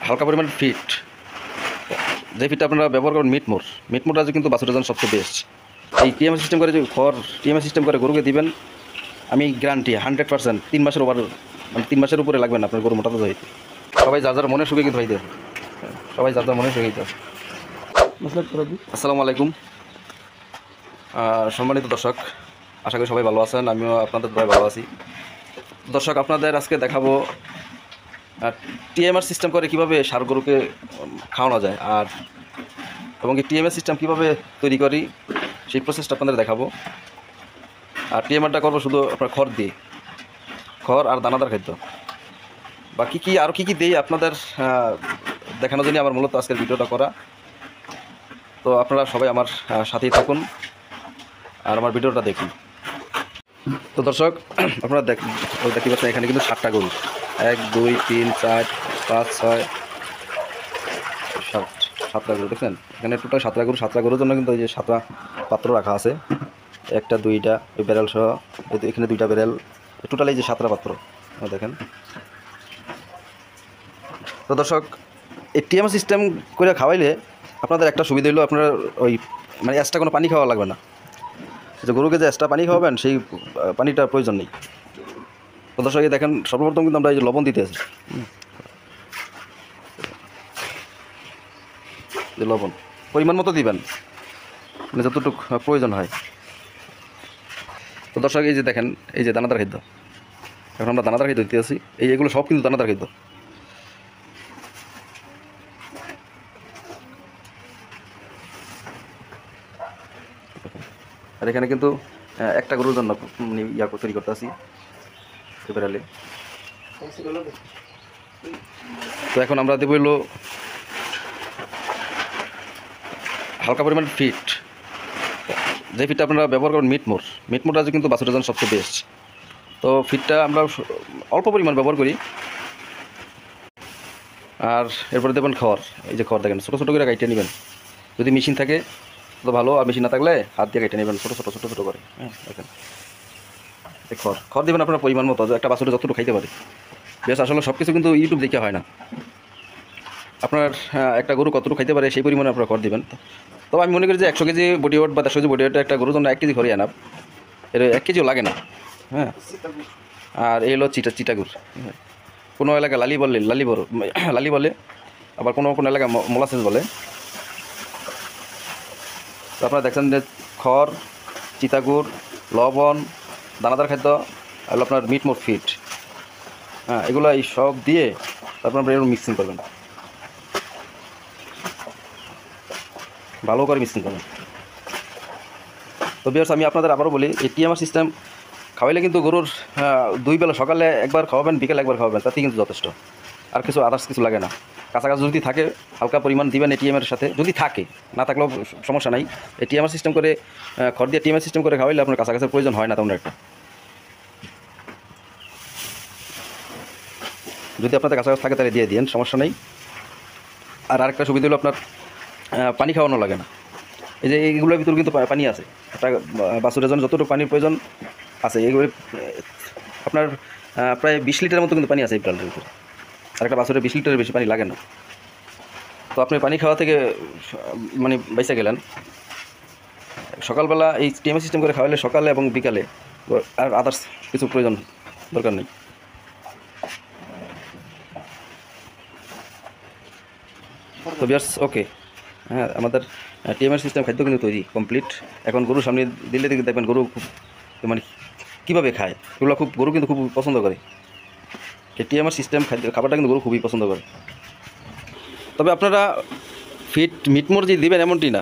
হালকা পরিমাণ ফিট, যে ফিটটা আপনারা ব্যবহার করেন মিটমোরটা কিন্তু বাছুরের জন্য সবচেয়ে বেস্ট। এই টিএমএ সিস্টেম করে যে খড় টিএমএ সিস্টেম করে গরুকে দিবেন, আমি গ্যারান্টি 100% 3 মাসের ওভার, মানে 3 মাসের উপরে লাগবে না আপনার গরু মোটাতে হইতে। সবাই যার যার মনে সুখে কিন্তু হইতে, সবাই যার যার মনে সুখে হইতে। আসসালামু আলাইকুম সম্মানিত দর্শক, আশা করি সবাই ভালো আছেন, আমিও আপনাদের সবাই ভালো আছি। দর্শক, আপনাদের আজকে দেখাবো টিএমআর সিস্টেম করে কীভাবে ষাঁড় গরুকে খাওয়ানো যায়, আর এবং এই টিএমআর সিস্টেম কীভাবে তৈরি করি সেই প্রসেসটা আপনাদের দেখাবো। আর টিএমআরটা করবো শুধু আপনার খড় দিয়ে, খড় আর দানাদার খাদ্য, বা কী কী আরও কী কী দিই আপনাদের দেখানোর জন্য আমার মূলত আজকের ভিডিওটা করা। তো আপনারা সবাই আমার সাথেই থাকুন আর আমার ভিডিওটা দেখুন। তো দর্শক, আপনারা দেখতে পাচ্ছেন এখানে কিন্তু 7টা গরু, 1 2 3 4 5 6 7টা গরু দেখছেন। এখানে টোটাল 7টা গরু, 7টা গরুর জন্য কিন্তু এই যে 7টা পাত্র রাখা আছে, 1টা 2টা ওই ব্যারেল সহ, এখানে 2টা ব্যারেল, টোটাল এই যে 7টা পাত্র দেখেন। তো দর্শক, এই টিএমআর সিস্টেম করে খাওয়াইলে আপনাদের একটা সুবিধা হলো, আপনার ওই মানে এক্সট্রা কোনো পানি খাওয়া লাগবে না। যে গরুকে যে এক্সট্রা পানি খাওয়াবেন সেই পানিটার প্রয়োজন নেই। তো দর্শক, এই দেখেন সর্বপ্রথম কিন্তু আমরা এই যে লবণ দিতে আছি, যে লবণ পরিমাণ মতো দিবেন, মানে যতটুকু প্রয়োজন হয়। তো দর্শক, এই যে দেখেন এই যে দানাদার খাদ্য, এখন আমরা দানাদার খাদ্য দিতে আছি, এগুলো সব কিন্তু দানাদার খাদ্য। আর এখানে কিন্তু একটা গরুর জন্য তৈরি করতে আসি এবারে। তো এখন আমরা দেবো হলো হালকা পরিমাণ ফিট, যে ফিটটা আপনারা ব্যবহার করেন মিটমোরটা কিন্তু বাছুরের জন্য সবচেয়ে বেস্ট। তো ফিটটা আমরা অল্প পরিমাণ ব্যবহার করি। আর এরপরে দেবেন খড়, এই যে খড় দেখেন ছোটো ছোটো করে কাটিয়ে নেবেন, যদি মেশিন থাকে তো ভালো, আর মেশিন না থাকলে হাত দিয়ে কেটে নেবেন ছোটো ছোটো করে। হ্যাঁ দেখেন, খড় দেবেন আপনার পরিমাণ মতো, একটা বাছুরে যতটুকু খাইতে পারে। বেশ, আসলে সব কিছু কিন্তু ইউটিউব দেখে হয় না, আপনার একটা গরু কতটুকু খাইতে পারে সেই পরিমাণে আপনারা খড় দেবেন। তবে আমি মনে করি যে 100 কেজি বডি ওয়েট বা 150 কেজি বডি ওয়েট একটা গরুর জন্য 1 কেজি খড়ই আনাব, এর 1 কেজিও লাগে না। হ্যাঁ, আর এই হলো চিটাগুড়, কোনো এলাকা লালি বলে, আবার কোনো কোনো এলাকা মোলাসেস বলে। তো আপনারা দেখছেন যে খড়, চিটাগুড়, লবণ, দানাদার খাদ্য, আর আপনার মিটমোর ফিট, হ্যাঁ এগুলো এই সব দিয়ে তারপর আপনার এরকম মিক্সিং করবেন, ভালো করে মিক্সিং করবেন। তো ভিউয়ার্স, আমি আপনাদের আবারও বলি, এই টিএমআর সিস্টেম খাওয়াইলে কিন্তু গরুর 2 বেলা, সকালে একবার খাওয়াবেন, বিকেলে একবার খাওয়াবেন, তাতেই কিন্তু যথেষ্ট। আর কিছু আদার্স কিছু লাগে না। কাছাকাছি যদি থাকে হালকা পরিমাণ দিবেন এটিএমের সাথে, যদি থাকে, না থাকলেও সমস্যা নাই। এই টিএমআর সিস্টেম করে খড় দিয়ে টিএমআর সিস্টেম করে খাওয়াইলে আপনার কাছাকাছির প্রয়োজন হয় না তেমন একটা। যদি আপনাদের কাছাকাছি থাকে তাহলে দিয়ে দিন, সমস্যা নেই। আর আরেকটা সুবিধা হলো আপনার পানি খাওয়ানো লাগে না। এই যে এইগুলোর ভিতরে কিন্তু পানি আছে, একটা বাছুরের জন্য যতটুকু পানির প্রয়োজন আছে, এইগুলো আপনার প্রায় 20 লিটারের মতো কিন্তু পানি আছে এই প্লান্টের ভিতরে। আর একটা বাছুরের 20 লিটারের বেশি পানি লাগে না। তো আপনি পানি খাওয়া থেকে মানে বেঁচে গেলেন। সকালবেলা এই টিএমএ সিস্টেম করে খাওয়ালে সকালে এবং বিকালে, আর আদার্স কিছু প্রয়োজন দরকার নেই। তো ভিউয়ার্স, ওকে, হ্যাঁ আমাদের টিএমআর সিস্টেম খাদ্য কিন্তু তৈরি কমপ্লিট। এখন গরু সামনে দিলে দেখবেন গরু খুব মানে কীভাবে খায়, এগুলো গরু কিন্তু খুব পছন্দ করে। এই টিএমআর সিস্টেম খাবারটা কিন্তু গরু খুবই পছন্দ করে। তবে আপনারা মিটমোর যে দেবেন এমনটি না,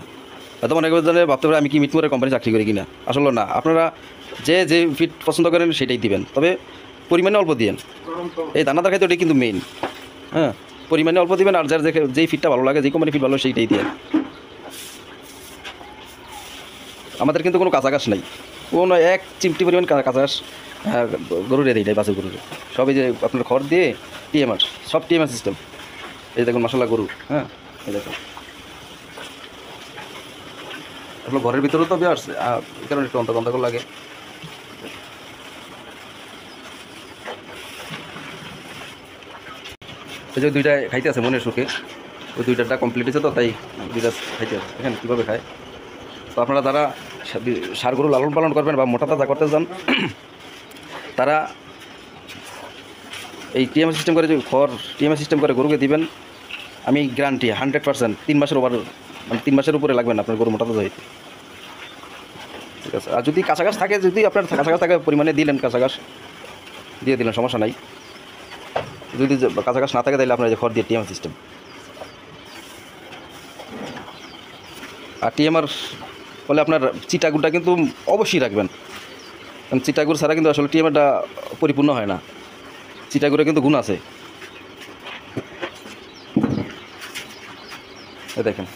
হয়তো অনেক জনে ভাবতে পারে আমি কি মিটমোরের কোম্পানি চাকরি করি কিনা। আসলে না, আপনারা যে ফিট পছন্দ করেন সেটাই দিবেন, তবে পরিমাণে অল্প দিবেন। এই দানাদার খাদ্য ওটাই কিন্তু মেইন। হ্যাঁ, পরিমাণে অল্প দিবেন, আর যার যেই ফিটটা ভালো লাগে, যেই কোম্পানি ফিট ভালো সেইটাই দিয়ে। আমাদের কিন্তু কোনো কাঁচা ঘাস নাই, কোনো 1 চিমটি পরিমাণ কাঁচা ঘাস গরুরে দেয় নাই, বাছুর গরুরে। সবই যে আপনার খড় দিয়ে টিএমআর, সব টিএমআর সিস্টেম। এই দেখুন মশলা গরু, হ্যাঁ এই দেখুন আসলে ঘরের ভিতরেও তো আসছে, এই কারণে একটু অন্তর লাগে। ওই যে দুইটা খাইতে আছে মনের সুখে, ওই দুইটাটা কমপ্লিট হয়েছে তো তাই দুইটা খাইতে আছে। দেখেন কীভাবে খায়। তো আপনারা যারা ষাঁড় গরু লালন পালন করবেন বা মোটা তাজা করতে চান তারা এই টিএমএ সিস্টেম করে যে টিএমএ সিস্টেম করে গরুকে দিবেন, আমি গ্যারান্টি 100% 3 মাসের ওভার, মানে 3 মাসের উপরে লাগবে না আপনার গরু মোটা তাজা হইতে। ঠিক আছে। আর যদি কাঁচা ঘাস থাকে, যদি আপনার কাঁচা ঘাস থাকে পরিমাণে দিলেন, কাঁচা ঘাস দিয়ে দিলেন, সমস্যা নাই। যদি কাঁচা ঘাস না থাকে তাহলে আপনার যে খড় দিয়ে টিএমআর সিস্টেম। আর টিএমআর বলে আপনার চিটাগুড়টা কিন্তু অবশ্যই রাখবেন, কারণ চিটাগুড় ছাড়া কিন্তু আসলে টিএমআরটা পরিপূর্ণ হয় না। চিটাগুড়ে কিন্তু গুণ আছে, দেখেন।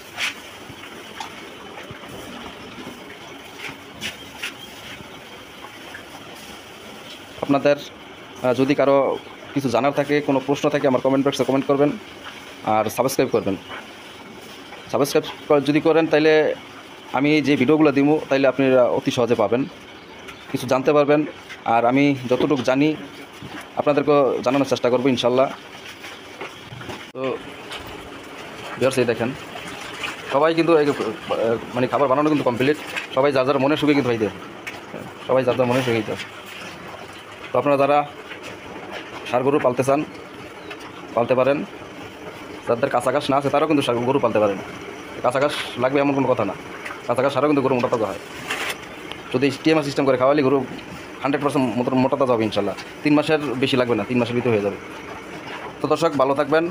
আপনাদের যদি কারো কিছু জানার থাকে, কোনো প্রশ্ন থাকে, আমার কমেন্ট বক্সে কমেন্ট করবেন। আর সাবস্ক্রাইব করবেন। সাবস্ক্রাইব যদি করেন তাইলে আমি যে ভিডিওগুলো দিব তাইলে আপনি অতি সহজে পাবেন, কিছু জানতে পারবেন। আর আমি যতটুকু জানি আপনাদেরকেও জানানোর চেষ্টা করবো ইনশাল্লাহ। তো ভিউয়ার্স, এই দেখেন সবাই কিন্তু মানে খাবার বানানো কিন্তু কমপ্লিট। সবাই যার যার মনের সুখে কিন্তু হইতে, সবাই যার যার মনের সুখে হইতে। তো আপনারা যারা ষাঁড় গরু পালতে চান পালতে পারেন, যাদের কাঁচা ঘাস না আছে তারাও কিন্তু গরু পালতে পারেন। কাঁচা ঘাস লাগবে এমন কোনো কথা না, কাঁচা ঘাস ছাড়াও কিন্তু গরু মোটা তাজা হয়। যদি টিএমআর সিস্টেম করে খাওয়ালে গরু 100% মোটা তাজা হবে ইনশাল্লাহ। 3 মাসের বেশি লাগবে না, 3 মাসের ভিতরে হয়ে যাবে। তো দর্শক, ভালো থাকবেন।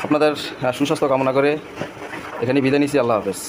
আপনাদের সুস্বাস্থ্য কামনা করে এখানে বিদায় নিচ্ছি। আল্লাহ হাফেজ।